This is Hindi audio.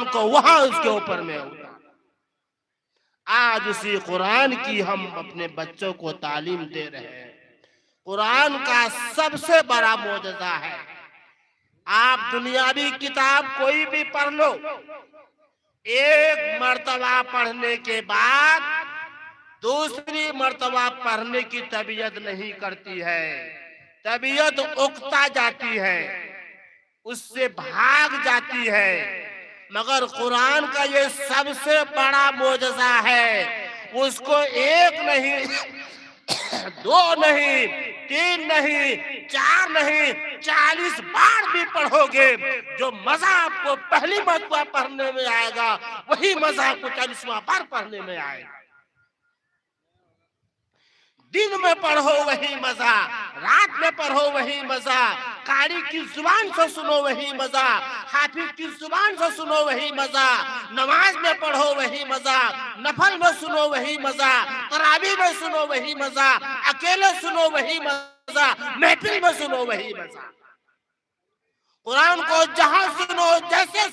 को वहां उसके ऊपर में होता। आज उसी कुरान की हम अपने बच्चों को तालीम दे रहे हैं। कुरान का सबसे बड़ा मोजज़ा है। आप दुनियावी किताब कोई भी पढ़ लो, एक मर्तबा पढ़ने के बाद दूसरी मर्तबा पढ़ने की तबीयत नहीं करती है, तबीयत उकता जाती है, उससे भाग जाती है। मगर कुरान का ये सबसे बड़ा मोजज़ा है। उसको एक नहीं, दो नहीं, तीन नहीं, चार नहीं, 40 बार भी पढ़ोगे, जो मजा आपको पहली मर्तबा पढ़ने में आएगा वही मजा आपको 40वां बार पढ़ने में आएगा। दिन में पढ़ो वही मजा, रात में पढ़ो वही मजा, कारी की जुबान से सुनो वही मजा, हाफिज की जुबान से सुनो वही मजा, नमाज में पढ़ो वही मजा, नफल में सुनो वही मजा, तरावी में सुनो वही मजा, अकेले सुनो वही मजा, महफिल में सुनो वही मजा। कुरान को जहां सुनो, जैसे